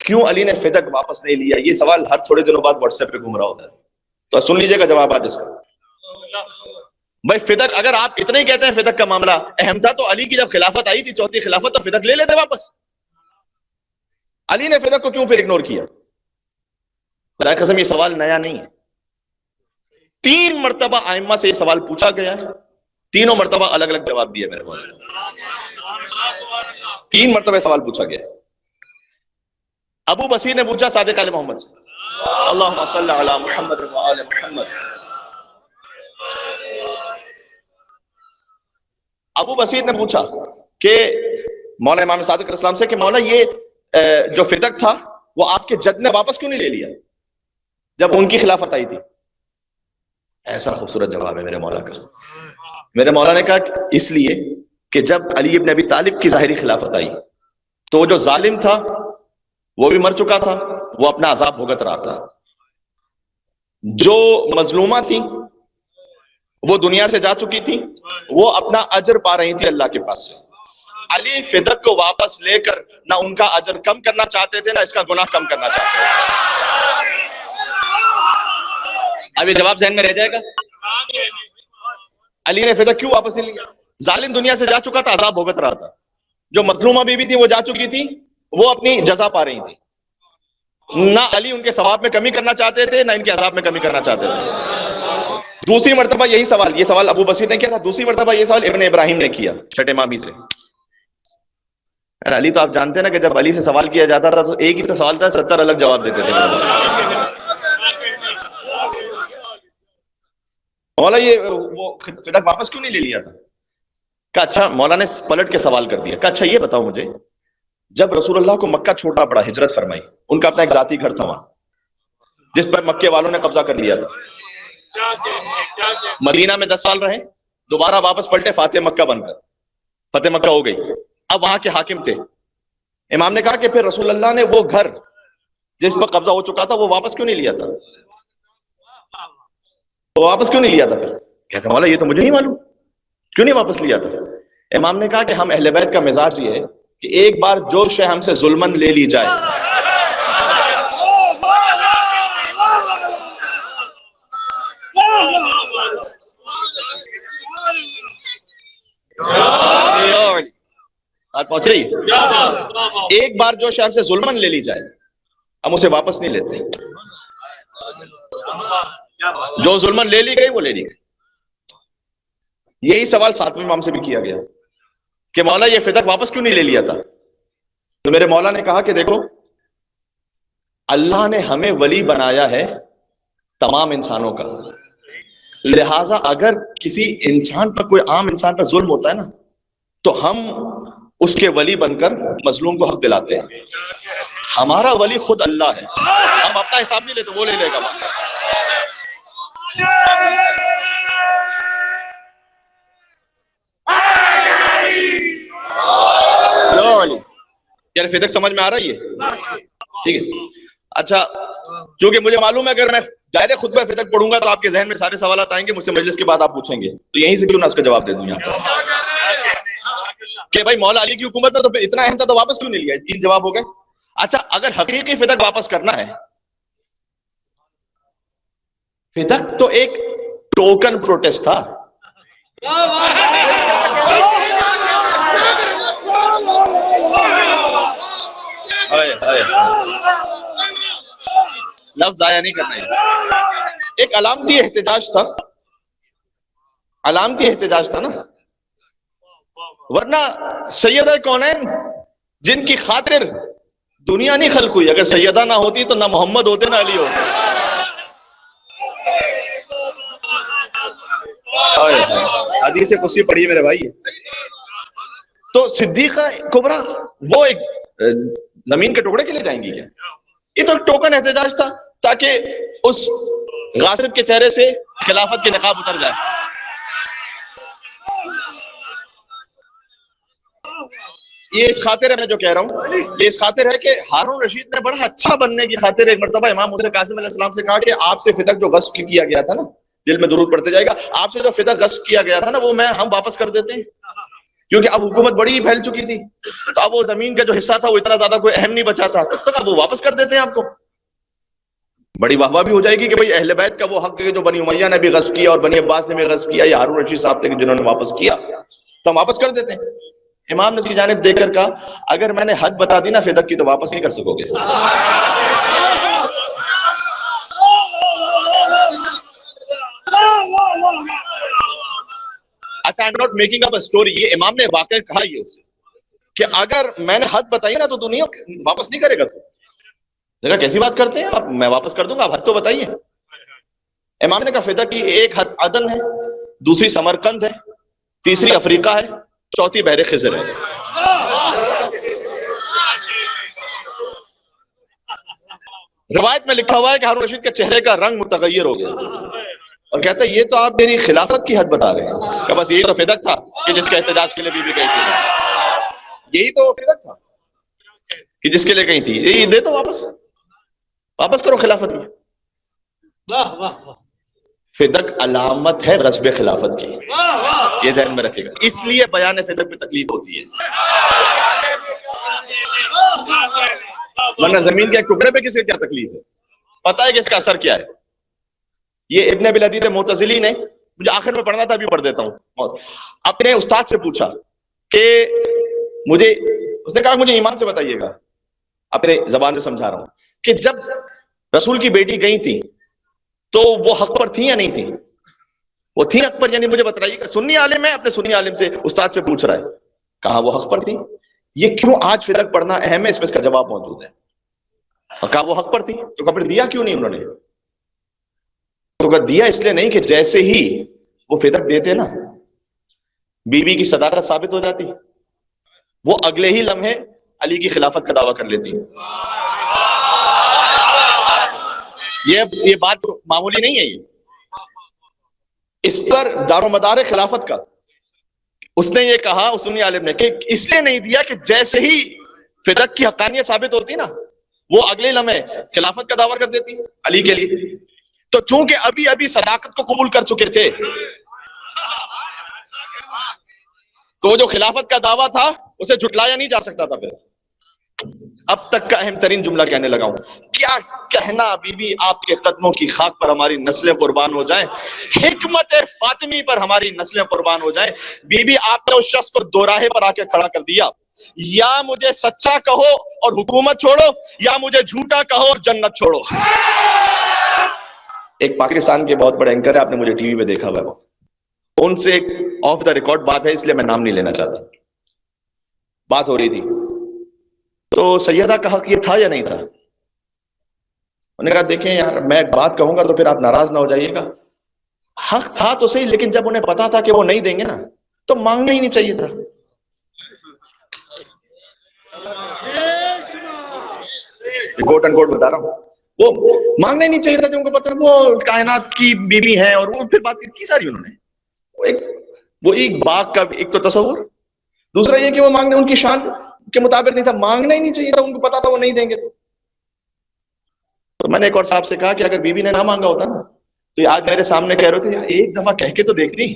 کیوں علی نے فدق واپس نہیں لیا؟ یہ سوال ہر تھوڑے دنوں بعد واٹس ایپ پہ گھوم رہا ہوتا ہے، تو سن لیجیے گا جواب آج اس کا۔ بھائی فدق، اگر آپ اتنا ہی کہتے ہیں فدق کا معاملہ اہم تھا تو علی کی جب خلافت آئی تھی، چوتھی خلافت، تو فدق لے لیتے واپس۔ علی نے فدق کو کیوں پھر اگنور کیا؟ خدا قسم یہ سوال نیا نہیں ہے، 3 مرتبہ ائمہ سے یہ سوال پوچھا گیا ہے، تینوں مرتبہ الگ الگ جواب دیا میرے مولانا، 3 مرتبہ سوال پوچھا گیا ہے۔ ابو بصیر نے پوچھا صادق آل محمد سے، اللہم صل علی محمد وآل محمد۔ ابو بصیر نے پوچھا کہ مولا امام صادق علیہ السلام سے کہ مولا یہ جو فدق تھا وہ آپ کے جد نے واپس کیوں نہیں لے لیا جب ان کی خلافت آئی تھی؟ ایسا خوبصورت جواب ہے میرے مولا کا۔ میرے مولا نے کہا کہ اس لیے کہ جب علی ابن ابی طالب کی ظاہری خلافت آئی تو وہ جو ظالم تھا وہ بھی مر چکا تھا، وہ اپنا عذاب بھگت رہا تھا، جو مظلومہ تھی وہ دنیا سے جا چکی تھی، وہ اپنا اجر پا رہی تھی اللہ کے پاس سے۔ علی فدق کو واپس لے کر نہ ان کا اجر کم کرنا چاہتے تھے، نہ اس کا گناہ کم کرنا چاہتے تھے۔ اب یہ جواب ذہن میں رہ جائے گا؟ علی نے فدق کیوں واپس نہیں لیا؟ ظالم دنیا سے جا چکا تھا، عذاب بھگت رہا تھا، جو مظلومہ بیوی تھی وہ جا چکی تھی، وہ اپنی جزا پا رہی تھی، نہ علی ان کے ثواب میں کمی کرنا چاہتے تھے نہ ان کے عذاب میں کمی کرنا چاہتے تھے۔ دوسری مرتبہ یہی سوال، یہ سوال ابو بصیر نے کیا تھا، دوسری مرتبہ یہ سوال ابن ابراہیم نے کیا چھٹے مابی سے۔ علی تو آپ جانتے ہیں نا کہ جب علی سے سوال کیا جاتا تھا تو ایک ہی تو سوال تھا، 70 الگ جواب دیتے تھے۔ مولا یہ وہ فدق واپس کیوں نہیں لے لیا تھا؟ کہا اچھا، مولا نے پلٹ کے سوال کر دیا، کہا اچھا یہ بتاؤ مجھے، جب رسول اللہ کو مکہ چھوڑنا پڑا، ہجرت فرمائی، ان کا اپنا ایک ذاتی گھر تھا وہاں جس پر مکے والوں نے قبضہ کر لیا تھا، مدینہ میں 10 سال رہے، دوبارہ واپس پلٹے فاتح مکہ بن کر، فتح مکہ ہو گئی، اب وہاں کے حاکم تھے۔ امام نے کہا کہ پھر رسول اللہ نے وہ گھر جس پر قبضہ ہو چکا تھا وہ واپس کیوں نہیں لیا تھا؟ وہ واپس کیوں نہیں لیا تھا؟ پھر کہتا مولا یہ تو مجھے نہیں معلوم، کیوں نہیں واپس لیا تھا؟ امام نے کہا کہ ہم اہل بیت کا مزاج یہ ہے کہ ایک بار جو شے ہم سے ظلمن لے لی جائے بات پہنچ رہی ہے، ایک بار جو شے ہم سے ظلمن لے لی جائے ہم اسے واپس نہیں لیتے، جو ظلمن لے لی گئی وہ لے لی گئی۔ یہی سوال 7ویں امام سے بھی کیا گیا کہ مولا یہ فدق واپس کیوں نہیں لے لیا تھا؟ تو میرے مولا نے کہا کہ دیکھو اللہ نے ہمیں ولی بنایا ہے تمام انسانوں کا، لہٰذا اگر کسی انسان پر، کوئی عام انسان پر ظلم ہوتا ہے نا تو ہم اس کے ولی بن کر مظلوم کو حق دلاتے ہیں۔ ہمارا ولی خود اللہ ہے، ہم اپنا حساب نہیں لیتے، وہ لے لے گا وہاں سے۔ یار فدق سمجھ میں آ رہی ہے؟ ٹھیک ہے، اچھا چونکہ مجھے معلوم ہے اگر میں دائرے خطبہ فدق پڑھوں گا تو آپ کے ذہن میں سارے سوالات آئیں گے، مجھ سے مجلس کے بعد آپ پوچھیں گے، تو یہیں سے کیوں نہ اس کا جواب دے دوں یہاں کہ بھائی مولا علی کی حکومت میں تو اتنا اہم تھا تو واپس کیوں نہیں لیا؟ 3 جواب ہو گئے۔ اچھا اگر حقیقی فدق واپس کرنا ہے، فدق تو ایک ٹوکن پروٹیسٹ تھا، لفظ ضائع نہیں کرنا ہے، ایک علامتی احتجاج تھا، علامتی احتجاج تھا نا، ورنہ سیدہ کونین جن کی خاطر دنیا نہیں خلق ہوئی، اگر سیدہ نہ ہوتی تو نہ محمد ہوتے نہ علی ہوتے۔ حدیث قدسی پڑھی میرے بھائی، تو صدیقہ کبریٰ وہ ایک زمین کے ٹکڑے کے لیے جائیں گی کیا؟ یہ تو ٹوکن احتجاج تھا تاکہ اس غاصب کے چہرے سے خلافت کے نقاب اتر جائے۔ یہ اس خاطر ہے، میں جو کہہ رہا ہوں یہ اس خاطر ہے کہ ہارون رشید نے بڑا اچھا بننے کی خاطر ایک مرتبہ امام موسیٰ کاظم علیہ السلام سے کہا کہ آپ سے فدق جو غصب کیا گیا تھا نا، دل میں درود پڑھتے جائے گا، آپ سے جو فدق غصب کیا گیا تھا نا وہ ہم واپس کر دیتے ہیں، کیونکہ اب حکومت بڑی ہی پھیل چکی تھی، تو اب وہ زمین کا جو حصہ تھا وہ اتنا زیادہ کوئی اہم نہیں بچا تھا، تو اب وہ واپس کر دیتے ہیں آپ کو. بڑی واہ واہ بھی ہو جائے گی کہ بھئی اہل بیت کا وہ حق ہے جو بنی امیہ نے بھی غصب کیا اور بنی عباس نے بھی غصب کیا، یا ہارون رشید صاحب تھے کہ جنہوں نے واپس کیا، تو ہم واپس کر دیتے ہیں. امام نے اس کی جانب دیکھ کر کہا اگر میں نے حد بتا دی نا فدق کی تو واپس نہیں کر سکو گے. اچھا، I'm not making up a story، یہ امام نے واقعہ کہا یہ اسے کہ اگر میں نے حد بتائی نا تو دنیا واپس نہیں کرے گا. تو دیکھا کیسی بات کرتے ہیں آپ، میں واپس کر دوں گا، آپ حد تو بتائیے. امام نے کہا فدق کی ایک حد عدن ہے، دوسری سمرقند ہے، تیسری افریقہ ہے، چوتھی بحر خضر ہے. روایت میں لکھا ہوا ہے کہ ہارون رشید کے چہرے کا رنگ متغیر ہو گیا اور کہتا ہے یہ تو آپ میری خلافت کی حد بتا رہے ہیں، کہ بس یہی تو فدق تھا کہ جس کے احتجاج کے لیے بی بی گئی تھی، یہی تو فدق تھا کہ جس کے لیے گئی تھی، یہ دے تو واپس کرو خلافت. فدق علامت ہے غصب خلافت کی، یہ ذہن میں رکھے گا، اس لیے بیان فدق پہ تکلیف ہوتی ہے، ورنہ زمین کے ایک ٹکڑے پہ کسی کیا تکلیف ہے. پتہ ہے کہ اس کا اثر کیا ہے. یہ ابن ابی العدید معتزلی نے، مجھے آخر میں پڑھنا تھا ابھی پڑھ دیتا ہوں، اپنے استاد سے پوچھا کہ اس نے کہا مجھے ایمان سے بتائیے گا، اپنے زبان سے سمجھا رہا ہوں، کہ جب رسول کی بیٹی گئی تھی تو وہ حق پر تھی یا نہیں تھی؟ وہ تھی حق پر، یعنی مجھے بتائیے گا. سنی عالم ہے، اپنے سنی عالم سے استاد سے پوچھ رہا ہے. کہا وہ حق پر تھی. یہ کیوں آج فدق پڑھنا اہم ہے، اس میں اس کا جواب موجود ہے. کہا وہ حق پر تھی، تو کہا پھر دیا کیوں نہیں انہوں نے؟ تو کہا دیا اس لیے نہیں کہ جیسے ہی وہ فدق دیتے نا بی بی کی صداقت ثابت ہو جاتی، وہ اگلے ہی لمحے علی کی خلافت کا دعویٰ کر لیتی. یہ بات معمولی نہیں ہے، اس پر دار و مدار خلافت کا. اس نے یہ کہا، اس سنی عالم نے، کہ اس لیے نہیں دیا کہ جیسے ہی فدق کی حقانیت ثابت ہوتی نا وہ اگلے لمحے خلافت کا دعویٰ کر دیتی علی کے لیے. تو چونکہ ابھی ابھی صداقت کو قبول کر چکے تھے تو جو خلافت کا دعویٰ تھا اسے جھٹلایا نہیں جا سکتا تھا. پھر اب تک کا اہم ترین جملہ کہنے لگا ہوں، کیا کہنا بی بی آپ کے قدموں کی خاک پر ہماری نسلیں قربان ہو جائیں، حکمت فاطمی پر ہماری نسلیں قربان ہو جائیں. بی بی آپ نے اس شخص کو دو راہے پر آ کے کھڑا کر دیا، یا مجھے سچا کہو اور حکومت چھوڑو، یا مجھے جھوٹا کہو اور جنت چھوڑو. ایک پاکستان کے بہت بڑے اینکر ہے، آپ نے مجھے ٹی وی پہ دیکھا ہوا ہے، ان سے ایک آف دا ریکارڈ بات ہے، اس لیے میں نام نہیں لینا چاہتا. بات ہو رہی تھی تو سیدہ کا حق یہ تھا یا نہیں تھا؟ انہوں نے کہا دیکھیں یار، میں ایک بات کہوں گا تو پھر آپ ناراض نہ ہو جائیے گا، حق تھا تو صحیح، لیکن جب انہیں پتا تھا کہ وہ نہیں دیں گے نا تو مانگنا ہی نہیں چاہیے تھا. کوٹ ان کوٹ بتا رہا ہوں، وہ مانگنا ہی نہیں چاہیے تھا جب ان کو پتا وہ کائنات کی بیوی ہے. اور وہ پھر بات کی ساری انہوں نے، وہ ایک باغ کا ایک تو تصور، دوسرا یہ کہ وہ مانگنے ان کی شان کے مطابق نہیں تھا، مانگنا ہی نہیں چاہیے تھا، ان کو پتا تھا وہ نہیں دیں گے. تو میں نے ایک اور صاحب سے کہا کہ اگر بیوی نے نہ مانگا ہوتا نا تو یہ آج میرے سامنے کہہ رہے تھے ایک دفعہ کہہ کے تو دیکھتی